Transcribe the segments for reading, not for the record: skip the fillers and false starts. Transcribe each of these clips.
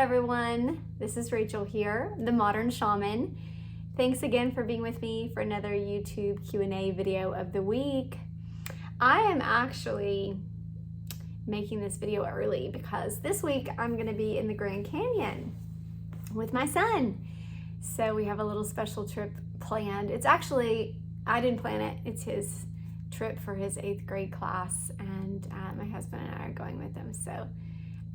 everyone. This is Rachel here, the Modern Shaman. Thanks again for being with me for another YouTube Q&A video of the week. I am actually making this video early because this week I'm going to be in the Grand Canyon with my son. So we have a little special trip planned. It's actually, I didn't plan it. It's his trip for his 8th grade class, and my husband and I are going with him. So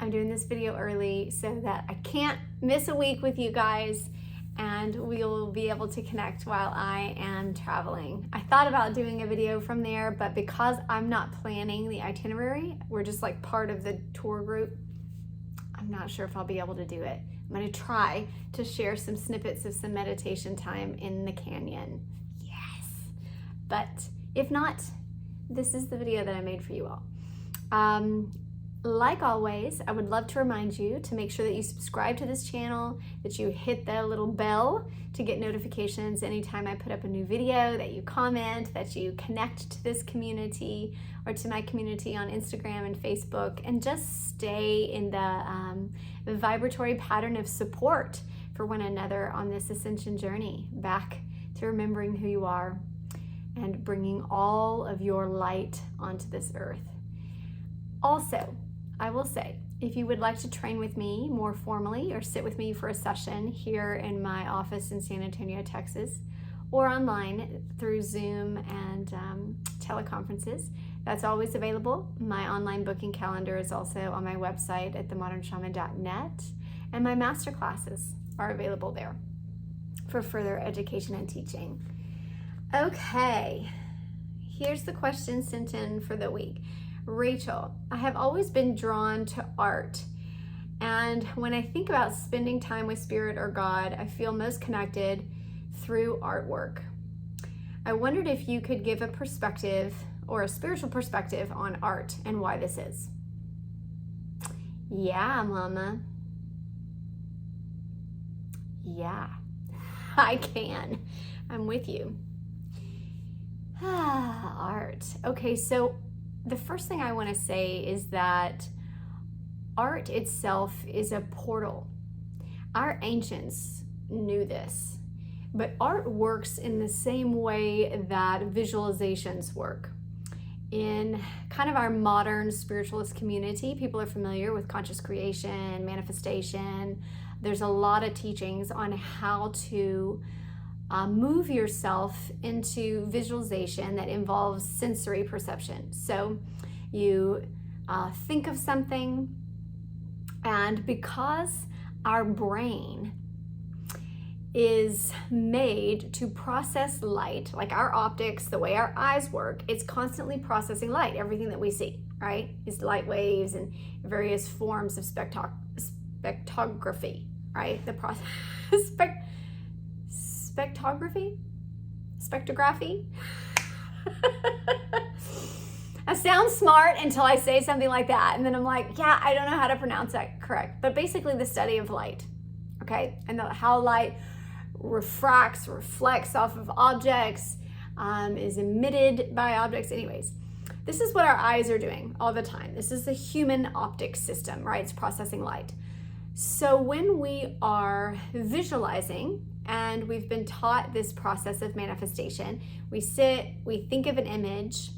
I'm doing this video early so that I can't miss a week with you guys, and we'll be able to connect while I am traveling. I thought about doing a video from there, but because I'm not planning the itinerary, we're just like part of the tour group, I'm not sure if I'll be able to do it. I'm gonna try to share some snippets of some meditation time in the canyon. Yes. But if not, this is the video that I made for you all. Like always, I would love to remind you to make sure that you subscribe to this channel, that you hit the little bell to get notifications anytime I put up a new video, that you comment, that you connect to this community or to my community on Instagram and Facebook, and just stay in the vibratory pattern of support for one another on this ascension journey back to remembering who you are and bringing all of your light onto this earth. Also, I will say, if you would like to train with me more formally or sit with me for a session here in my office in San Antonio, Texas, or online through Zoom and teleconferences, that's always available. My online booking calendar is also on my website at themodernshaman.net, and my masterclasses are available there for further education and teaching. Okay, here's the question sent in for the week. Rachel, I have always been drawn to art, and when I think about spending time with Spirit or God, I feel most connected through artwork. I wondered if you could give a perspective or a spiritual perspective on art and why this is. Yeah, Mama. Yeah, I can. I'm with you. Art. Okay, so the first thing I want to say is that art itself is a portal. Our ancients knew this, but art works in the same way that visualizations work. In kind of our modern spiritualist community, people are familiar with conscious creation, manifestation. There's a lot of teachings on how to move yourself into visualization that involves sensory perception. So you think of something, and because our brain is made to process light, like our optics, the way our eyes work, it's constantly processing light. Everything that we see, right, is light waves and various forms of spectrography, right? The process spectrography. I sound smart until I say something like that, and then I'm like, yeah, I don't know how to pronounce that correct. But basically the study of light, okay? And how light reflects off of objects, is emitted by objects. Anyways, this is what our eyes are doing all the time. This is the human optic system, right? It's processing light. So when we are visualizing, and we've been taught this process of manifestation, we sit, we think of an image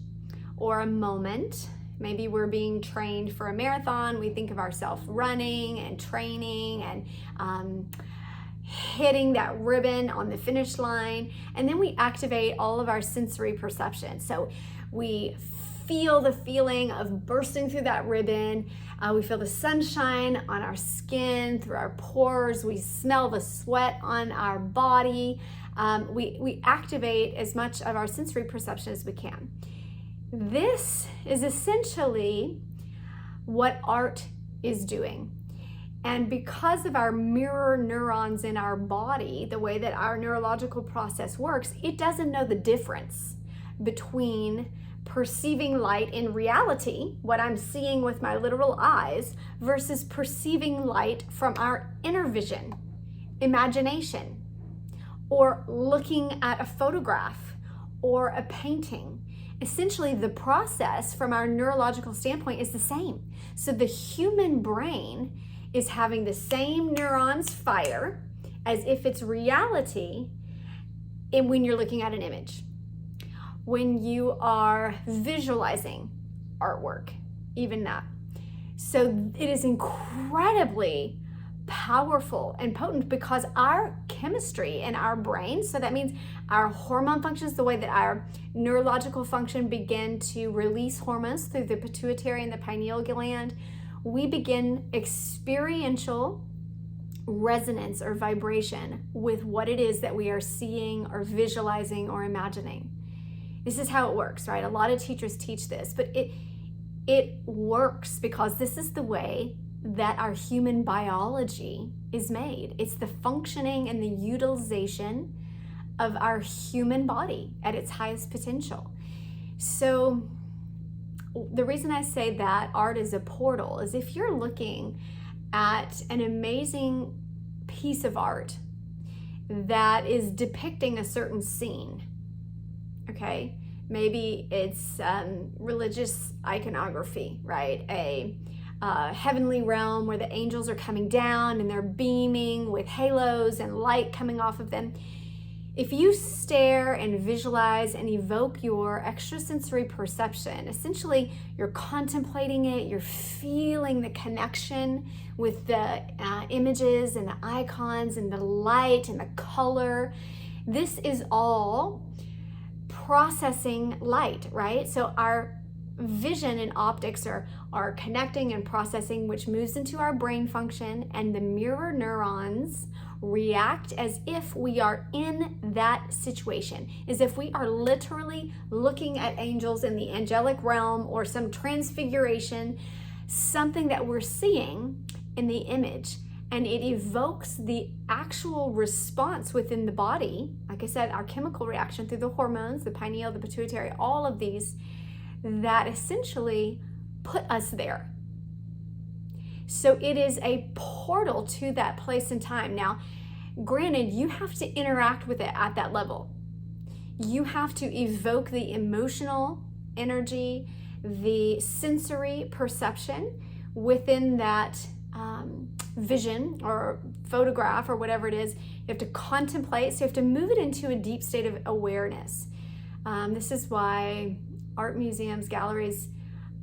or a moment. Maybe we're being trained for a marathon. We think of ourselves running and training and hitting that ribbon on the finish line. And then we activate all of our sensory perception. So we feel the feeling of bursting through that ribbon. We feel the sunshine on our skin, through our pores. We smell the sweat on our body. We activate as much of our sensory perception as we can. This is essentially what art is doing. And because of our mirror neurons in our body, the way that our neurological process works, it doesn't know the difference between perceiving light in reality, what I'm seeing with my literal eyes, versus perceiving light from our inner vision, imagination, or looking at a photograph or a painting. Essentially, the process from our neurological standpoint is the same. So the human brain is having the same neurons fire as if it's reality when you're looking at an image. When you are visualizing artwork, even that. So it is incredibly powerful and potent because our chemistry in our brain, so that means our hormone functions, the way that our neurological function begin to release hormones through the pituitary and the pineal gland, we begin experiential resonance or vibration with what it is that we are seeing or visualizing or imagining. This is how it works, right? A lot of teachers teach this, but it works because this is the way that our human biology is made. It's the functioning and the utilization of our human body at its highest potential. So the reason I say that art is a portal is if you're looking at an amazing piece of art that is depicting a certain scene, okay? Maybe it's religious iconography, right? A heavenly realm where the angels are coming down and they're beaming with halos and light coming off of them. If you stare and visualize and evoke your extrasensory perception, essentially you're contemplating it, you're feeling the connection with the images and the icons and the light and the color. This is all processing light, right? So our vision and optics are connecting and processing, which moves into our brain function, and the mirror neurons react as if we are in that situation, as if we are literally looking at angels in the angelic realm or some transfiguration, something that we're seeing in the image. And it evokes the actual response within the body. Like I said, our chemical reaction through the hormones, the pineal, the pituitary, all of these that essentially put us there. So it is a portal to that place and time. Now, granted, you have to interact with it at that level. You have to evoke the emotional energy, the sensory perception within that vision or photograph or whatever it is. You have to contemplate, so you have to move it into a deep state of awareness. This is why art museums, galleries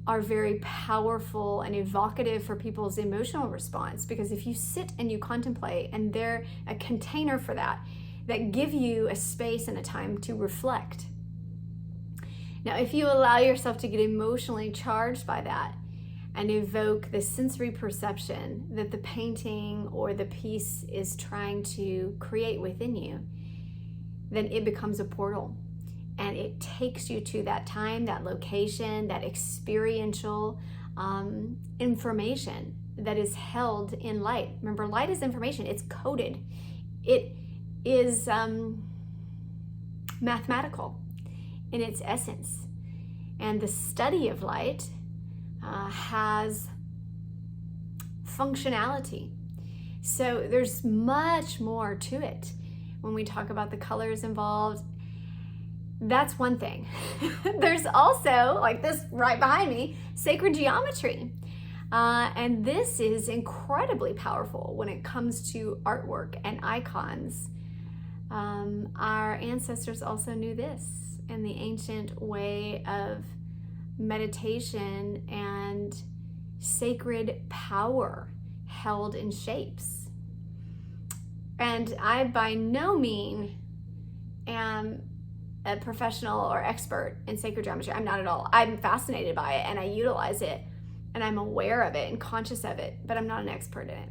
are very powerful and evocative for people's emotional response, because if you sit and you contemplate, and they're a container for that give you a space and a time to reflect. Now, if you allow yourself to get emotionally charged by that and evoke the sensory perception that the painting or the piece is trying to create within you, then it becomes a portal. And it takes you to that time, that location, that experiential information that is held in light. Remember, light is information. It's coded. It is mathematical in its essence. And the study of light has functionality. So there's much more to it when we talk about the colors involved. That's one thing. There's also, like this right behind me, sacred geometry. And this is incredibly powerful when it comes to artwork and icons. Our ancestors also knew this in the ancient way of meditation and sacred power held in shapes. And I by no means am a professional or expert in sacred geometry. I'm not at all. I'm fascinated by it and I utilize it and I'm aware of it and conscious of it, but I'm not an expert in it.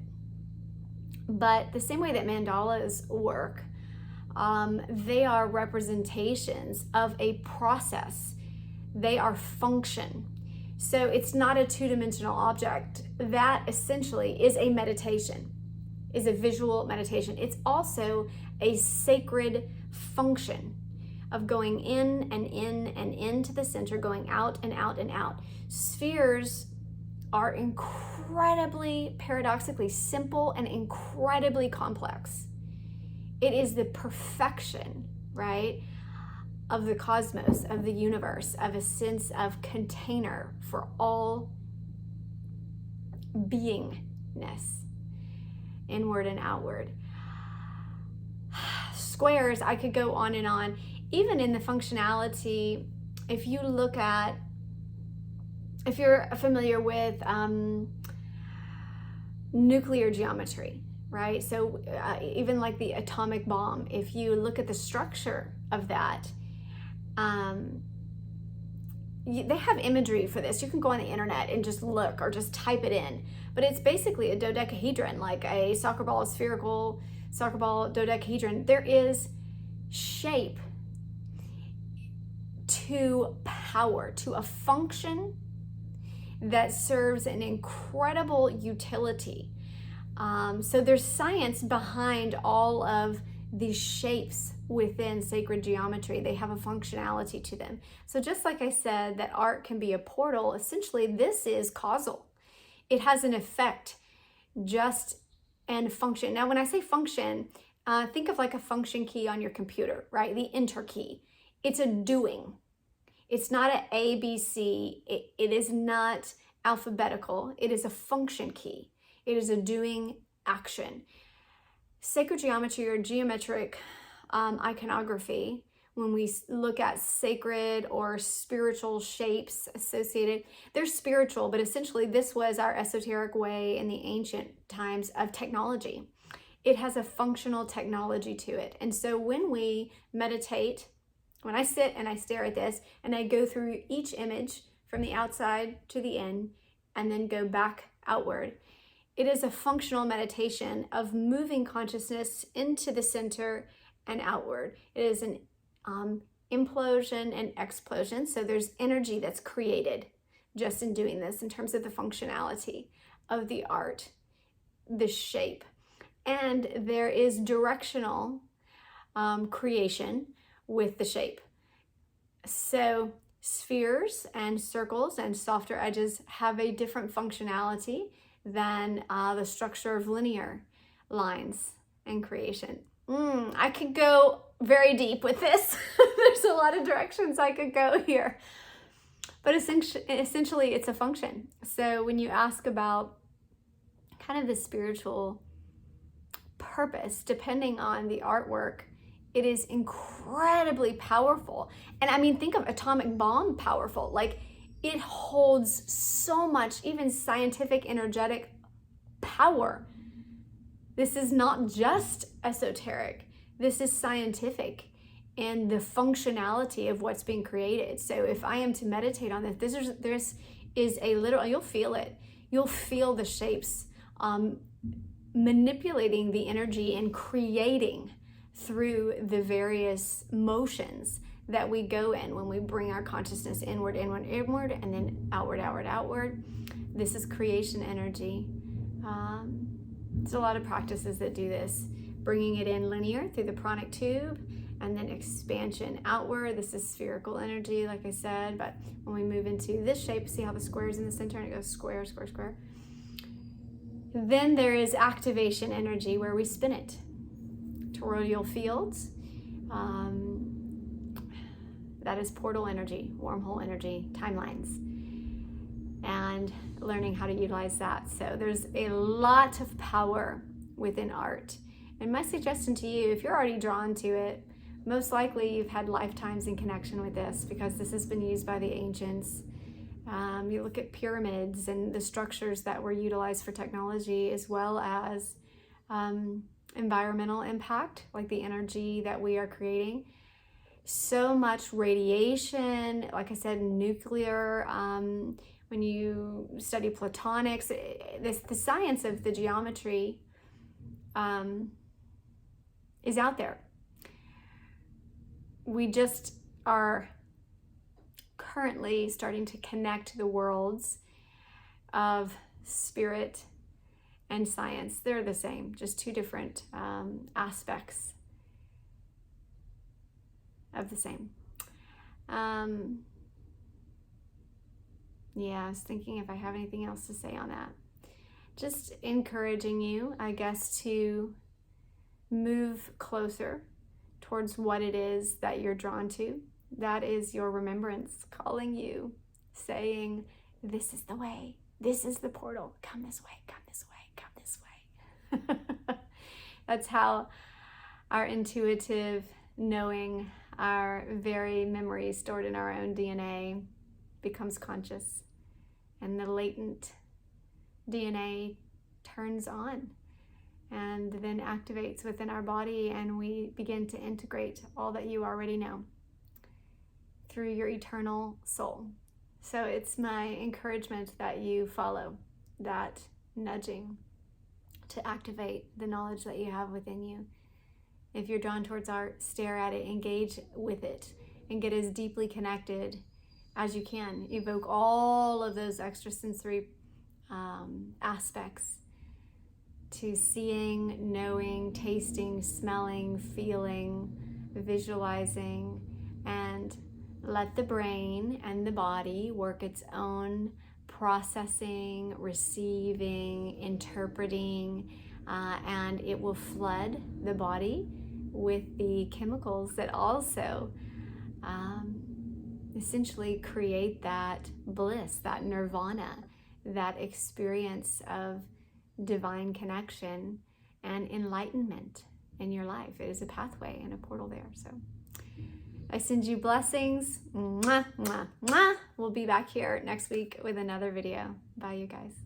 But the same way that mandalas work, they are representations of a process. They are function. So it's not a two-dimensional object. That essentially is a meditation, is a visual meditation. It's also a sacred function of going in and in and into the center, going out and out and out. Spheres are incredibly, paradoxically simple and incredibly complex. It is the perfection, right, of the cosmos, of the universe, of a sense of container for all beingness. inward and outward. Squares, I could go on and on. Even in the functionality, if you look at, if you're familiar with nuclear geometry, right? So even like the atomic bomb, if you look at the structure of that, they have imagery for this. You can go on the internet and just look or just type it in. But it's basically a dodecahedron, like a soccer ball, a spherical soccer ball dodecahedron. There is shape to power, to a function that serves an incredible utility. So there's science behind all of these shapes within sacred geometry. They have a functionality to them. So just like I said, that art can be a portal, essentially this is causal. It has an effect just and function. Now, when I say function, think of like a function key on your computer, right? The enter key. It's a doing. It's not an A, B, C. It is not alphabetical. It is a function key. It is a doing action. Sacred geometry or geometric iconography, when we look at sacred or spiritual shapes associated, they're spiritual, but essentially this was our esoteric way in the ancient times of technology. It has a functional technology to it. And so when we meditate, when I sit and I stare at this and I go through each image from the outside to the in and then go back outward, it is a functional meditation of moving consciousness into the center and outward. It is an implosion and explosion. So there's energy that's created just in doing this in terms of the functionality of the art, the shape. And there is directional creation with the shape. So spheres and circles and softer edges have a different functionality than the structure of linear lines and creation. I could go very deep with this. There's a lot of directions I could go here. But essentially, it's a function. So when you ask about kind of the spiritual purpose, depending on the artwork, it is incredibly powerful. And I mean, think of atomic bomb powerful. Like, it holds so much, even scientific, energetic power. This is not just esoteric. This is scientific and the functionality of what's being created. So if I am to meditate on this, this is a literal, you'll feel it. You'll feel the shapes manipulating the energy and creating through the various motions that we go in when we bring our consciousness inward, inward, inward, and then outward, outward, outward. This is creation energy. There's a lot of practices that do this. Bringing it in linear through the pranic tube, and then expansion outward. This is spherical energy, like I said, but when we move into this shape, see how the square is in the center and it goes square, square, square. Then there is activation energy where we spin it. Toroidal fields. That is portal energy, wormhole energy, timelines, and learning how to utilize that. So there's a lot of power within art. And my suggestion to you, if you're already drawn to it, most likely you've had lifetimes in connection with this because this has been used by the ancients. You look at pyramids and the structures that were utilized for technology, as well as environmental impact, like the energy that we are creating. So much radiation, like I said, nuclear. When you study platonics, the science of the geometry is out there. We just are currently starting to connect the worlds of spirit and science. They're the same, just two different aspects of the same. Yeah, I was thinking if I have anything else to say on that. Just encouraging you, I guess, to move closer towards what it is that you're drawn to. That is your remembrance calling you, saying, this is the way, this is the portal, come this way, come this way, come this way. That's how our intuitive knowing, our very memory stored in our own DNA becomes conscious, and the latent DNA turns on and then activates within our body, and we begin to integrate all that you already know through your eternal soul. So it's my encouragement that you follow that nudging to activate the knowledge that you have within you. If you're drawn towards art, stare at it, engage with it, and get as deeply connected as you can. Evoke all of those extrasensory aspects to seeing, knowing, tasting, smelling, feeling, visualizing, and let the brain and the body work its own processing, receiving, interpreting, and it will flood the body with the chemicals that also essentially create that bliss, that nirvana, that experience of divine connection and enlightenment in your life. It is a pathway and a portal there. So I send you blessings. Mwah, mwah, mwah. We'll be back here next week with another video. Bye, you guys.